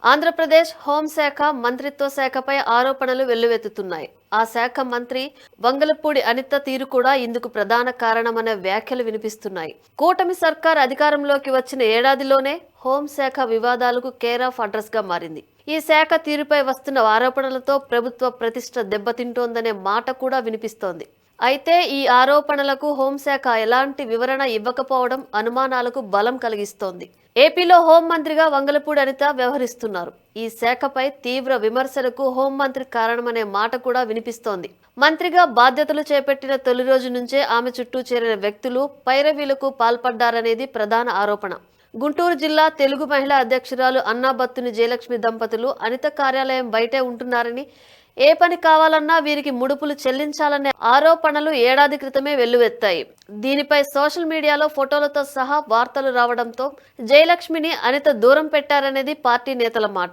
ఆంధ్రప్రదేశ్ హోంశాఖ మంత్రిత్వ శాఖపై ఆరోపణలు వెల్లువెత్తుతున్నాయి. ఆ శాఖ మంత్రి వంగలపూడి అనిత తీరు కూడా ఇందుకు ప్రధాన కారణమనే వ్యాఖ్యలు వినిపిస్తున్నాయి. కూటమి సర్కార్ అధికారంలోకి వచ్చిన ఏడాదిలోనే హోంశాఖ వివాదాలకు కేర్ ఆఫ్ అడ్రస్ గా మారింది. ఈ శాఖ తీరుపై వస్తున్న ఆరోపణలతో ప్రభుత్వ ప్రతిష్ట దెబ్బతింటోందనే మాట కూడా వినిపిస్తోంది. అయితే ఈ ఆరోపణలకు హోంశాఖ ఎలాంటి వివరణ ఇవ్వకపోవడం అనుమానాలకు బలం కలిగిస్తోంది. ఏపీలో హోంమంత్రిగా వంగలపూడి అనిత వ్యవహరిస్తున్నారు. ఈ శాఖపై తీవ్ర విమర్శలకు హోంమంత్రి కారణమనే మాట కూడా వినిపిస్తోంది. మంత్రిగా బాధ్యతలు చేపట్టిన తొలి రోజు నుంచే ఆమె చుట్టూ చేరిన వ్యక్తులు పైరవీలకు పాల్పడ్డారనేది ప్రధాన ఆరోపణ. గుంటూరు జిల్లా తెలుగు మహిళా అధ్యక్షురాలు అన్నాబత్తుని జయలక్ష్మి దంపతులు అనిత కార్యాలయం బయటే ఉంటున్నారని, ఏ పని కావాలన్నా వీరికి ముడుపులు చెల్లించాలనే ఆరోపణలు ఏడాది క్రితమే వెల్లువెత్తాయి. దీనిపై సోషల్ మీడియాలో ఫోటోలతో సహా వార్తలు రావడంతో జయలక్ష్మిని అనిత దూరం పెట్టారనేది పార్టీ నేతల మాట.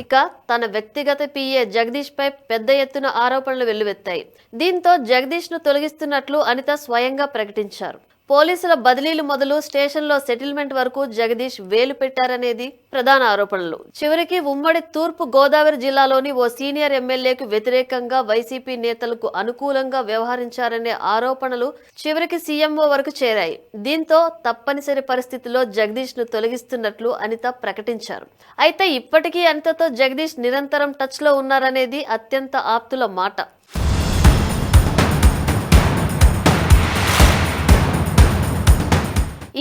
ఇక తన వ్యక్తిగత పిఏ జగదీష్ పై పెద్ద ఎత్తున ఆరోపణలు వెల్లువెత్తాయి. దీంతో జగదీష్ ను తొలగిస్తున్నట్లు అనిత స్వయంగా ప్రకటించారు. పోలీసుల బదిలీలు మొదలు స్టేషన్లో సెటిల్మెంట్ వరకు జగదీష్ వేలు పెట్టారనేది ప్రధాన ఆరోపణలు. చివరికి ఉమ్మడి తూర్పు గోదావరి జిల్లాలోని ఓ సీనియర్ ఎమ్మెల్యేకు వ్యతిరేకంగా వైసీపీ నేతలకు అనుకూలంగా వ్యవహరించారనే ఆరోపణలు చివరికి సీఎంఓ వరకు చేరాయి. దీంతో తప్పనిసరి పరిస్థితిలో జగదీష్ ను తొలగిస్తున్నట్లు అనిత ప్రకటించారు. అయితే ఇప్పటికీ అనితతో జగదీష్ నిరంతరం టచ్ లో ఉన్నారనేది అత్యంత ఆప్తుల మాట.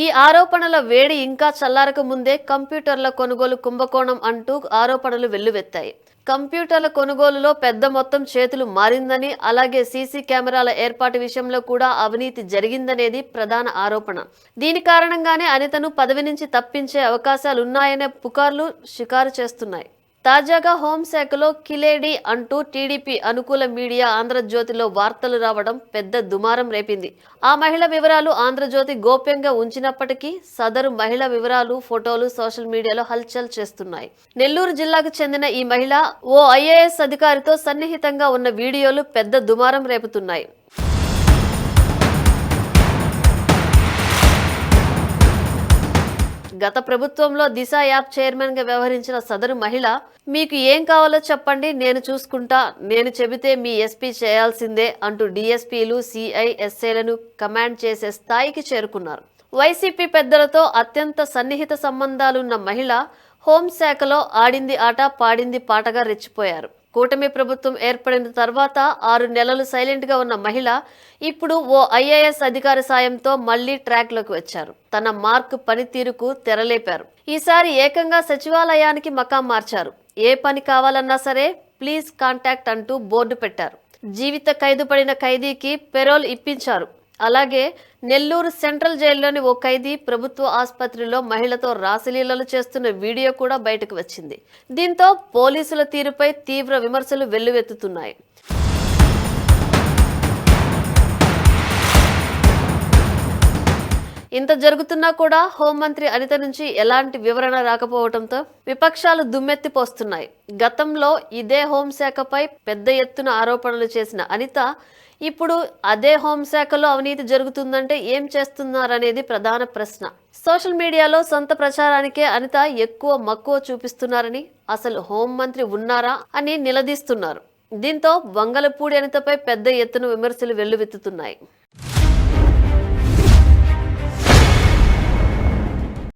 ఈ ఆరోపణల వేడి ఇంకా చల్లారక ముందే కంప్యూటర్ల కొనుగోలు కుంభకోణం అంటూ ఆరోపణలు వెల్లువెత్తాయి. కంప్యూటర్ల కొనుగోలులో పెద్ద మొత్తం చేతులు మారిందని, అలాగే సీసీ కెమెరాల ఏర్పాటు విషయంలో కూడా అవినీతి జరిగిందనేది ప్రధాన ఆరోపణ. దీని కారణంగానే అనితను పదవి నుంచి తప్పించే అవకాశాలున్నాయనే పుకార్లు షికారు చేస్తున్నాయి. తాజాగా హోంశాఖలో కిలేడి అంటూ టీడీపీ అనుకూల మీడియా ఆంధ్రజ్యోతిలో వార్తలు రావడం పెద్ద దుమారం రేపింది. ఆ మహిళ వివరాలు ఆంధ్రజ్యోతి గోప్యంగా ఉంచినప్పటికీ సదరు మహిళ వివరాలు, ఫోటోలు సోషల్ మీడియాలో హల్చల్ చేస్తున్నాయి. నెల్లూరు జిల్లాకు చెందిన ఈ మహిళ ఓ ఐఏఎస్ అధికారితో సన్నిహితంగా ఉన్న వీడియోలు పెద్ద దుమారం రేపుతున్నాయి. గత ప్రభుత్వంలో దిశ యాప్ చైర్మన్ గా వ్యవహరించిన సదరు మహిళ, మీకు ఏం కావాలో చెప్పండి నేను చూసుకుంటా, నేను చెబితే మీ ఎస్పీ చేయాల్సిందే అంటూ డీఎస్పీలు, సిఐ, ఎస్ఐలను కమాండ్ చేసే స్థాయికి చేరుకున్నారు. వైసీపీ పెద్దలతో అత్యంత సన్నిహిత సంబంధాలున్న మహిళ హోంశాఖలో ఆడింది ఆట పాడింది పాటగా రెచ్చిపోయారు. కూటమి ప్రభుత్వం ఏర్పడిన తర్వాత 6 నెలలు సైలెంట్ గా ఉన్న మహిళ ఇప్పుడు ఓ ఐఏఎస్ అధికారి సాయంతో మళ్లీ ట్రాక్ లోకి వచ్చారు. తన మార్క్ పనితీరుకు తెరలేపారు. ఈసారి ఏకంగా సచివాలయానికి మకాం మార్చారు. ఏ పని కావాలన్నా సరే ప్లీజ్ కాంటాక్ట్ అంటూ బోర్డు పెట్టారు. జీవిత ఖైదు పడిన ఖైదీకి పెరోల్ ఇప్పించారు. అలాగే నెల్లూరు సెంట్రల్ జైల్లోని ఓ ఖైదీ ప్రభుత్వ ఆసుపత్రిలో మహిళతో రాసలీలలు చేస్తున్న వీడియో కూడా బయటకు వచ్చింది. దీంతో పోలీసుల తీరుపై తీవ్ర విమర్శలు వెల్లువెత్తుతున్నాయి. ఇంత జరుగుతున్నా కూడా హోంమంత్రి అనిత నుంచి ఎలాంటి వివరణ రాకపోవడంతో విపక్షాలు దుమ్మెత్తిపోస్తున్నాయి. గతంలో ఇదే హోంశాఖపై పెద్ద ఎత్తున ఆరోపణలు చేసిన అనిత ఇప్పుడు అదే హోంశాఖలో అవినీతి జరుగుతుందంటే ఏం చేస్తున్నారనేది ప్రధాన ప్రశ్న. సోషల్ మీడియాలో సొంత ప్రచారానికే అనిత ఎక్కువ మక్కువ చూపిస్తున్నారని, అసలు హోంమంత్రి ఉన్నారా అని నిలదీస్తున్నారు. దీంతో వంగలపూడి అనితపై పెద్ద ఎత్తున విమర్శలు వెల్లువెత్తుతున్నాయి.